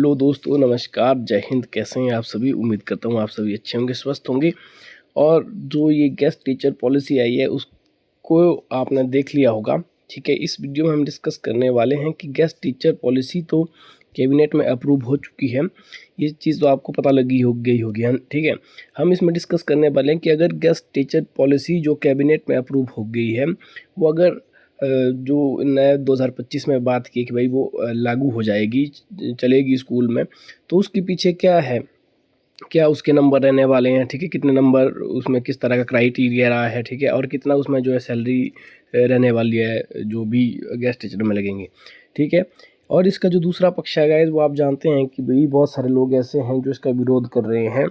Hello दोस्तों, नमस्कार, जय हिंद। कैसे हैं आप सभी? उम्मीद करता हूँ आप सभी अच्छे होंगे, स्वस्थ होंगे। और जो ये गेस्ट टीचर पॉलिसी आई है उसको आपने देख लिया होगा। ठीक है, इस वीडियो में हम डिस्कस करने वाले हैं कि गेस्ट टीचर पॉलिसी तो कैबिनेट में अप्रूव हो चुकी है। ये चीज़ तो आपको पता लगी हो गई होगी। हम ठीक है, हम इसमें डिस्कस करने वाले हैं कि अगर गेस्ट टीचर पॉलिसी जो कैबिनेट में अप्रूव हो गई है वो अगर जो नया 2025 में बात की कि भाई वो लागू हो जाएगी, चलेगी स्कूल में, तो उसके पीछे क्या है, क्या उसके नंबर रहने वाले हैं, ठीक है, कितने नंबर उसमें, किस तरह का क्राइटेरिया रहा है, ठीक है, और कितना उसमें जो है सैलरी रहने वाली है जो भी गेस्ट टीचर में लगेंगे, ठीक है। और इसका जो दूसरा पक्ष है गाइस, वो आप जानते हैं कि भाई बहुत सारे लोग ऐसे हैं जो इसका विरोध कर रहे हैं।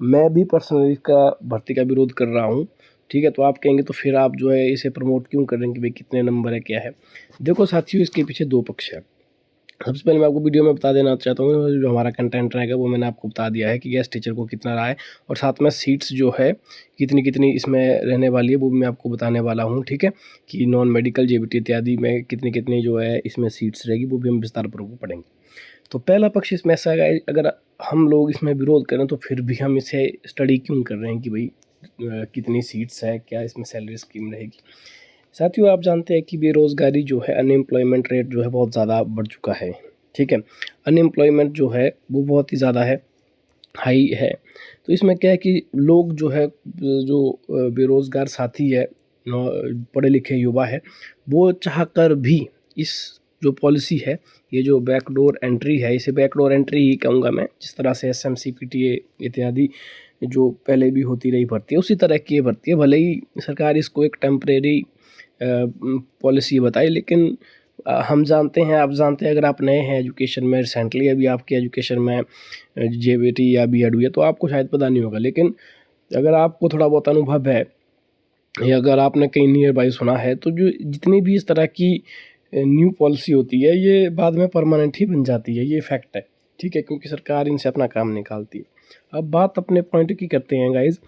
मैं भी पर्सनली इसका भर्ती का विरोध कर रहा हूँ। ठीक है, तो आप कहेंगे तो फिर आप जो है इसे प्रमोट क्यों कर रहे हैं कि भाई कितने नंबर है, क्या है। देखो साथियों, इसके पीछे दो पक्ष है। सबसे पहले मैं आपको वीडियो में बता देना चाहता हूँ, जो हमारा कंटेंट रहेगा वो मैंने आपको बता दिया है कि गेस्ट टीचर को कितना रहा है, और साथ में सीट्स जो है कितनी कितनी इसमें रहने वाली है वो भी मैं आपको बताने वाला हूँ। ठीक है, कि नॉन मेडिकल, जेबीटी इत्यादि में कितनी कितनी जो है इसमें सीट्स रहेगी वो भी हम विस्तारपूर्वक पढ़ेंगे। तो पहला पक्ष इसमें ऐसा है, अगर हम लोग इसमें विरोध करें तो फिर भी हम इसे स्टडी क्यों कर रहे हैं कि भाई कितनी सीट्स है, क्या इसमें सैलरी स्कीम रहेगी। साथियों, आप जानते हैं कि बेरोज़गारी जो है, अनएम्प्लॉयमेंट रेट जो है बहुत ज़्यादा बढ़ चुका है। ठीक है, अनएम्प्लॉयमेंट जो है वो बहुत ही ज़्यादा है, हाई है। तो इसमें क्या है कि लोग जो है, जो बेरोज़गार साथी है, पढ़े लिखे युवा है, वो चाह कर भी इस जो पॉलिसी है, ये जो बैकडोर एंट्री है, इसे बैकडोर एंट्री ही कहूँगा मैं। जिस तरह से एसएमसी, पीटीए इत्यादि जो पहले भी होती रही भर्ती है, उसी तरह की ये भर्ती है। भले ही सरकार इसको एक टेम्परेरी पॉलिसी बताई, लेकिन हम जानते हैं, आप जानते हैं, अगर आप नए हैं एजुकेशन में, रिसेंटली अभी आपके एजुकेशन में जेबीटी या बीएड हुई है तो आपको शायद पता नहीं होगा, लेकिन अगर आपको थोड़ा बहुत अनुभव है या अगर आपने कहीं नियर बाई सुना है, तो जो जितनी भी इस तरह की न्यू पॉलिसी होती है ये बाद में परमानेंट ही बन जाती है, ये फैक्ट है। ठीक है, क्योंकि सरकार इनसे अपना काम निकालती है। अब बात अपने पॉइंट की करते हैं गाइज,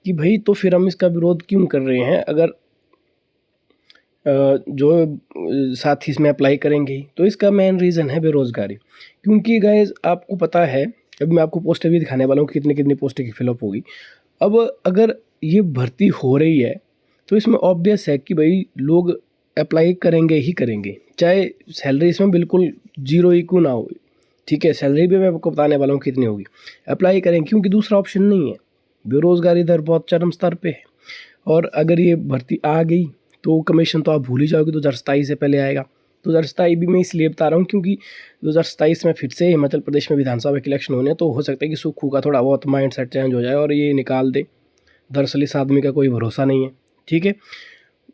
कि भाई तो फिर हम इसका विरोध क्यों कर रहे हैं। अगर जो साथी इसमें अप्लाई करेंगे ही, तो इसका मेन रीज़न है बेरोज़गारी। क्योंकि गाइज आपको पता है, अभी मैं आपको पोस्टें भी दिखाने वाला हूँ कितनी कितनी पोस्टें की फिलअप होगी। अब अगर ये भर्ती हो रही है तो इसमें ऑब्वियस है कि भाई लोग अप्लाई करेंगे ही करेंगे, चाहे सैलरी इसमें बिल्कुल जीरो ही क्यों ना हो। ठीक है, सैलरी भी मैं आपको बताने वाला हूँ कितनी होगी, अप्लाई करेंगे, क्योंकि दूसरा ऑप्शन नहीं है। बेरोज़गारी दर बहुत चरम स्तर पे है, और अगर ये भर्ती आ गई तो कमीशन तो आप भूल ही जाओगे, 2027 से पहले आएगा। 2027 भी मैं इसलिए बता रहा हूँ क्योंकि 2027 में फिर से हिमाचल प्रदेश में विधानसभा के इलेक्शन होने, तो हो सकता है कि सुक्खू का थोड़ा बहुत माइंड सेट चेंज हो जाए और ये निकाल दे। दरअसल इस आदमी का कोई भरोसा नहीं है। ठीक है,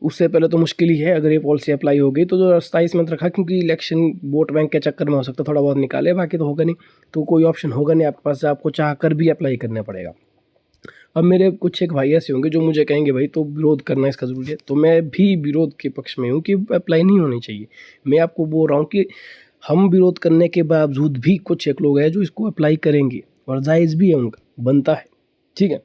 उससे पहले तो मुश्किल ही है। अगर ये पॉलिसी अप्लाई हो गई तो 2027 में रखा, क्योंकि इलेक्शन वोट बैंक के चक्कर में हो सकता है थोड़ा बहुत निकाले, बाकी तो होगा नहीं। तो कोई ऑप्शन होगा नहीं आपके पास, आपको चाह कर भी अप्लाई करना पड़ेगा। अब मेरे कुछ एक भाई ऐसे होंगे जो मुझे कहेंगे भाई तो विरोध करना इसका ज़रूरी है, तो मैं भी विरोध के पक्ष में हूँ कि अप्लाई नहीं होनी चाहिए। मैं आपको बोल रहा हूँ कि हम विरोध करने के बावजूद भी कुछ एक लोग हैं जो इसको अप्लाई करेंगे, और जायज़ भी है, उनका बनता है। ठीक है,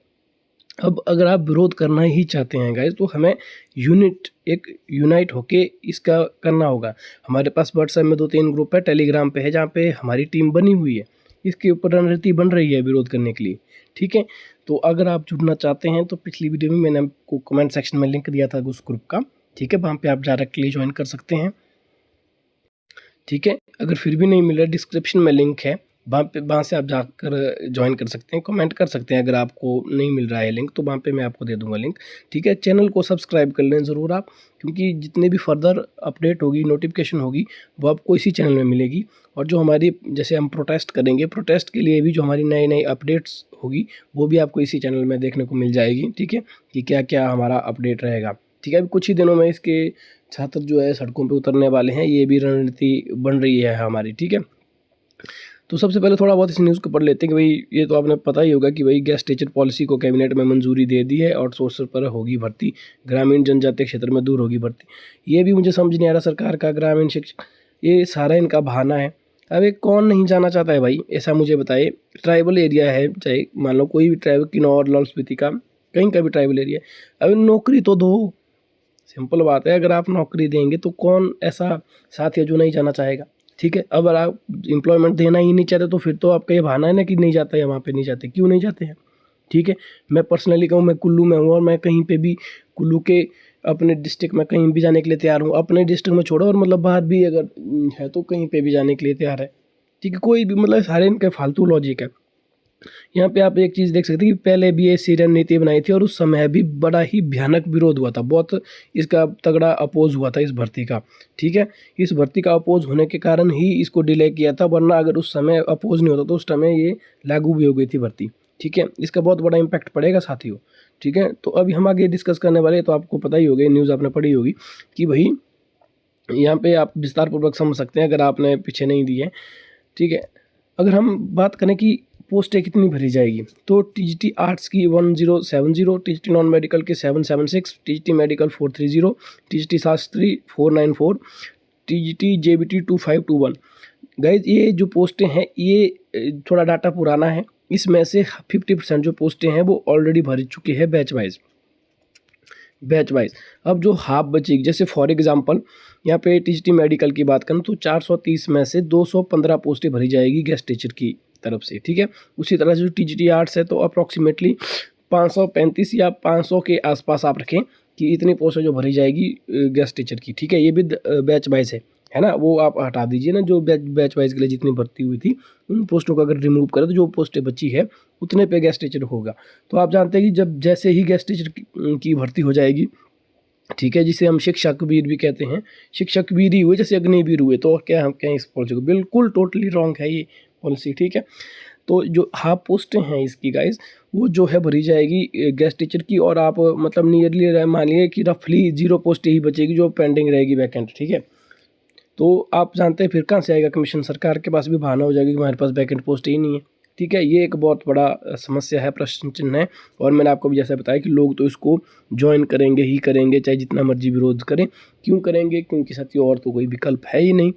अब अगर आप विरोध करना ही चाहते हैं गाइज, तो हमें यूनाइट होके इसका करना होगा। हमारे पास व्हाट्सएप में 2-3 ग्रुप है, टेलीग्राम पे है, जहाँ पे हमारी टीम बनी हुई है, इसके ऊपर रणनीति बन रही है विरोध करने के लिए। ठीक है, तो अगर आप जुड़ना चाहते हैं तो पिछली वीडियो में मैंने आपको कमेंट सेक्शन में लिंक दिया था उस ग्रुप का। ठीक है, वहाँ पे आप डायरेक्टली ज्वाइन कर सकते हैं। ठीक है, अगर फिर भी नहीं मिल रहा, डिस्क्रिप्शन में लिंक है, वहाँ से आप जाकर ज्वाइन कर सकते हैं, कमेंट कर सकते हैं। अगर आपको नहीं मिल रहा है लिंक तो वहाँ पे मैं आपको दे दूंगा लिंक। ठीक है, चैनल को सब्सक्राइब कर लें ज़रूर आप, क्योंकि जितने भी फर्दर अपडेट होगी, नोटिफिकेशन होगी, वो आपको इसी चैनल में मिलेगी। और जो हमारी, जैसे हम प्रोटेस्ट करेंगे, प्रोटेस्ट के लिए भी जो हमारी नई नई अपडेट्स होगी वो भी आपको इसी चैनल में देखने को मिल जाएगी। ठीक है, कि क्या क्या हमारा अपडेट रहेगा। ठीक है, अभी कुछ ही दिनों में इसके छात्र जो है सड़कों पे उतरने वाले हैं, ये भी रणनीति बन रही है हमारी। ठीक है, तो सबसे पहले थोड़ा बहुत इस न्यूज़ को पढ़ लेते हैं कि भाई ये तो आपने पता ही होगा कि भाई गेस्ट टीचर पॉलिसी को कैबिनेट में मंजूरी दे दी है, और सोर्स पर होगी भर्ती, ग्रामीण जनजातीय क्षेत्र में दूर होगी भर्ती। ये भी मुझे समझ नहीं आ रहा, सरकार का ग्रामीण शिक्षा, ये सारा इनका बहाना है। अब एक कौन नहीं जाना चाहता है भाई, ऐसा मुझे बताए। ट्राइबल एरिया है, चाहे मान लो कोई भी ट्राइबल, किन्नौर, लाहौल स्पीति का, कहीं का भी ट्राइबल एरिया है, अब नौकरी तो दो। सिंपल बात है, अगर आप नौकरी देंगे तो कौन ऐसा साथी है जो नहीं जाना चाहेगा। ठीक है, अगर आप एम्प्लॉयमेंट देना ही नहीं चाहते तो फिर तो आपका ये बहाना है ना कि नहीं जाता है, वहाँ पे नहीं जाते, क्यों नहीं जाते हैं? ठीक है, मैं पर्सनली कहूँ, मैं कुल्लू में हूँ और मैं कहीं पे भी कुल्लू के अपने डिस्ट्रिक्ट में कहीं भी जाने के लिए तैयार हूँ। अपने डिस्ट्रिक्ट में छोड़ो और मतलब बाहर भी अगर है तो कहीं पे भी जाने के लिए तैयार है। ठीक है, कोई भी मतलब सारे इनके फालतू लॉजिक है। यहाँ पे आप एक चीज़ देख सकते हैं कि पहले भी ऐसी रणनीति बनाई थी और उस समय भी बड़ा ही भयानक विरोध हुआ था, बहुत इसका तगड़ा अपोज हुआ था इस भर्ती का। ठीक है, इस भर्ती का अपोज होने के कारण ही इसको डिले किया था, वरना अगर उस समय अपोज नहीं होता तो उस समय ये लागू भी हो गई थी भर्ती। ठीक है, इसका बहुत बड़ा इम्पैक्ट पड़ेगा साथियों। ठीक है, तो अभी हम आगे डिस्कस करने वाले, तो आपको पता ही होगा, न्यूज़ आपने पढ़ी होगी कि भाई यहाँ पे आप विस्तारपूर्वक समझ सकते हैं अगर आपने पीछे नहीं दी है। ठीक है, अगर हम बात करें कि पोस्टें कितनी भरी जाएगी, तो टीजीटी आर्ट्स की 1070, टीजीटी नॉन मेडिकल के 776, TGT medical 430, TGT Shastri 494, TGT JBT 2521। Guys ये जो पोस्टें हैं ये थोड़ा डाटा पुराना है, इसमें से 50% जो पोस्टें हैं वो ऑलरेडी भर चुकी है बैच वाइज। अब जो हाफ बचेगी, जैसे फॉर एग्जांपल यहाँ पे टीजीटी मेडिकल की बात करें तो 430 में से 215 पोस्टें भरी जाएगी गेस्ट टीचर की तरफ से। ठीक है, उसी तरह से जो टीजीटी आर्ट्स है तो अप्रॉक्सीमेटली 535 या 500 के आसपास आप रखें कि इतनी पोस्टें जो भरी जाएगी गेस्ट टीचर की। ठीक है, ये भी बैच वाइज है ना, वो आप हटा दीजिए ना, जो बैच वाइज के लिए जितनी भर्ती हुई थी उन पोस्टों को अगर रिमूव करें तो जो पोस्टें बची है उतने पे गेस्ट टीचर होगा। तो आप जानते हैं कि जब जैसे ही गेस्ट टीचर की भर्ती हो जाएगी, ठीक है, जिसे हम शिक्षक वीर भी कहते हैं, शिक्षक वीर ही हुए जैसे अग्निवीर हुए, तो क्या हम कहें इस पॉलिसी को, बिल्कुल टोटली रॉन्ग है ये पॉलिसी। ठीक है, तो जो हाफ पोस्टें हैं इसकी गाइज वो जो है भरी जाएगी गेस्ट टीचर की, और आप मतलब नियरली मानिए कि रफली 0 पोस्टें ही बचेगी जो पेंडिंग रहेगी वैकेंट। ठीक है, तो आप जानते हैं फिर कहाँ से आएगा कमीशन, सरकार के पास भी बहाना हो जाएगा कि हमारे पास वैकेंट पोस्ट ही नहीं है। ठीक है, ये एक बहुत बड़ा समस्या है, प्रश्न चिन्ह है। और मैंने आपको भी जैसा बताया कि लोग तो इसको ज्वाइन करेंगे ही करेंगे, चाहे जितना मर्जी विरोध करें। क्यों करेंगे? क्योंकि साथियों और तो कोई विकल्प है ही नहीं।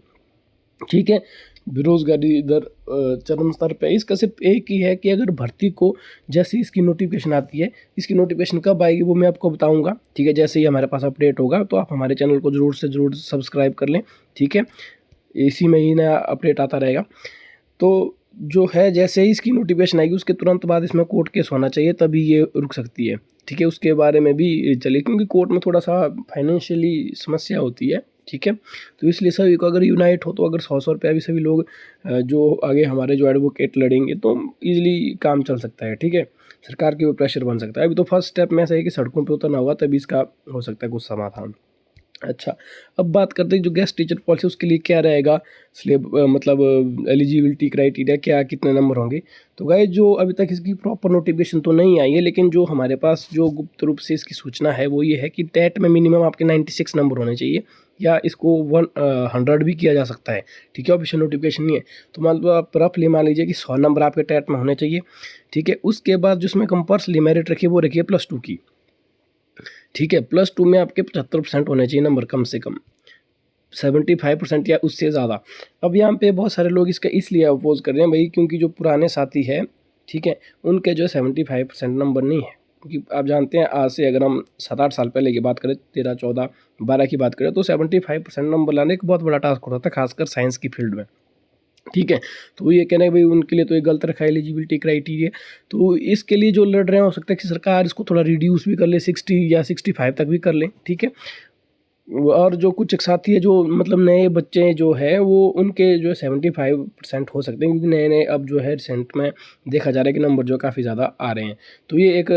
ठीक है, बेरोजगारी इधर चरम स्तर पे, इसका सिर्फ एक ही है कि अगर भर्ती को जैसे इसकी नोटिफिकेशन आती है, इसकी नोटिफिकेशन कब आएगी वो मैं आपको बताऊंगा। ठीक है, जैसे ही हमारे पास अपडेट होगा तो आप हमारे चैनल को ज़रूर से ज़रूर सब्सक्राइब कर लें। ठीक है, इसी में ही नया अपडेट आता रहेगा। तो जो है जैसे ही इसकी नोटिफिकेशन आएगी उसके तुरंत बाद इसमें कोर्ट केस होना चाहिए, तभी ये रुक सकती है। ठीक है, उसके बारे में भी चलिए, क्योंकि कोर्ट में थोड़ा सा फाइनेंशियली समस्या होती है। ठीक है, तो इसलिए सभी को अगर यूनाइट हो तो अगर 100 रुपया भी सभी लोग जो आगे हमारे जो एडवोकेट लड़ेंगे तो ईजिली काम चल सकता है। ठीक है, सरकार के ऊपर प्रेशर बन सकता है। अभी तो फर्स्ट स्टेप में ऐसा है कि सड़कों पे उतरना होगा, तभी इसका हो सकता है कुछ समाधान। अच्छा, अब बात करते हैं जो गेस्ट टीचर पॉलिसी उसके लिए क्या रहेगा, मतलब एलिजिबिलिटी क्राइटेरिया क्या, कितने नंबर होंगे। तो गाइस जो अभी तक इसकी प्रॉपर नोटिफिकेशन तो नहीं आई है, लेकिन जो हमारे पास जो गुप्त रूप से इसकी सूचना है वो ये है कि टेट में मिनिमम आपके 96 नंबर होने चाहिए, या इसको 100 भी किया जा सकता है। ठीक है, ऑफिशियल नोटिफिकेशन नहीं है तो मतलब आप रफली मान लीजिए कि 100 नंबर आपके टेट में होने चाहिए। ठीक है, उसके बाद जिसमें कंपल्सरी मेरिट रखिए वो रखिए +2 की। ठीक है, +2 में आपके 75% होने चाहिए नंबर, कम से कम 75% या उससे ज़्यादा। अब यहाँ पे बहुत सारे लोग इसका इसलिए अपोज कर रहे हैं भाई, क्योंकि जो पुराने साथी है, ठीक है, उनके जो 75% नंबर नहीं है। क्योंकि आप जानते हैं आज से अगर हम 7-8 साल पहले की बात करें, 13, 14, 12 की बात करें, तो 75% नंबर लाने एक बहुत बड़ा टास्क होता था, खासकर साइंस की फील्ड में। ठीक है, तो ये कहना है भाई उनके लिए तो ये गलत रखा है एलिजिबिलिटी क्राइटेरिया। तो इसके लिए जो लड़ रहे हैं, हो सकता है कि सरकार इसको थोड़ा रिड्यूस भी कर ले, 60 या 65 तक भी कर ले। ठीक है, और जो कुछ एक साथी है जो मतलब नए बच्चे जो है वो उनके जो 75% हो सकते हैं, क्योंकि नए नए अब जो है रिसेंट में देखा जा रहा है कि नंबर जो काफ़ी ज़्यादा आ रहे हैं। तो ये एक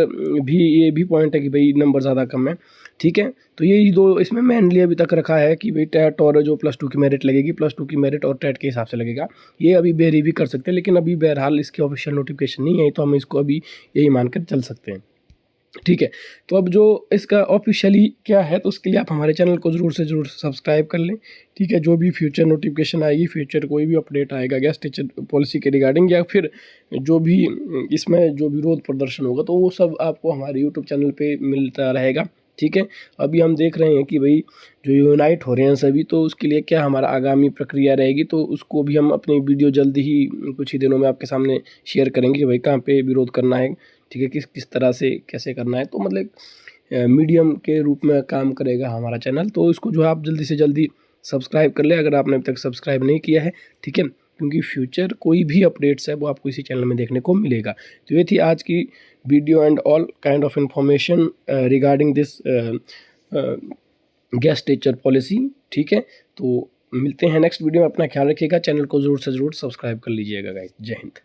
ये भी पॉइंट है कि भाई नंबर ज़्यादा कम है। ठीक है, तो यही दो इसमें मेनली अभी तक रखा है कि भाई टेट और जो +2 की मेरिट लगेगी, +2 की मेरिट और टेट के हिसाब से लगेगा। ये अभी वेरी भी कर सकते हैं, लेकिन अभी बहरहाल इसकी ऑफिशियल नोटिफिकेशन नहीं है, तो हम इसको अभी यही मानकर चल सकते हैं। ठीक है, तो अब जो इसका ऑफिशियली क्या है तो उसके लिए आप हमारे चैनल को ज़रूर से ज़रूर सब्सक्राइब कर लें। ठीक है, जो भी फ्यूचर नोटिफिकेशन आएगी, फ्यूचर कोई भी अपडेट आएगा गेस्ट टीचर पॉलिसी के रिगार्डिंग, या फिर जो भी इसमें जो विरोध प्रदर्शन होगा, तो वो सब आपको हमारे यूट्यूब चैनल पे मिलता रहेगा। ठीक है, अभी हम देख रहे हैं कि भाई जो यूनाइट हो रहे हैं सभी, तो उसके लिए क्या हमारा आगामी प्रक्रिया रहेगी, तो उसको भी हम अपनी वीडियो जल्दी ही कुछ ही दिनों में आपके सामने शेयर करेंगे कि भाई कहाँ पे विरोध करना है। ठीक है, किस किस तरह से कैसे करना है, तो मतलब मीडियम के रूप में काम करेगा हमारा चैनल। तो इसको जो है आप जल्दी से जल्दी सब्सक्राइब कर ले अगर आपने अभी तक सब्सक्राइब नहीं किया है, ठीक है, क्योंकि फ्यूचर कोई भी अपडेट्स है वो आपको इसी चैनल में देखने को मिलेगा। तो ये थी आज की video and all kind of information regarding this guest teacher policy, ठीक है। तो मिलते हैं नेक्स्ट वीडियो में, अपना ख्याल रखिएगा, चैनल को ज़रूर से ज़रूर सब्सक्राइब कर लीजिएगा गाइस। जय हिंद।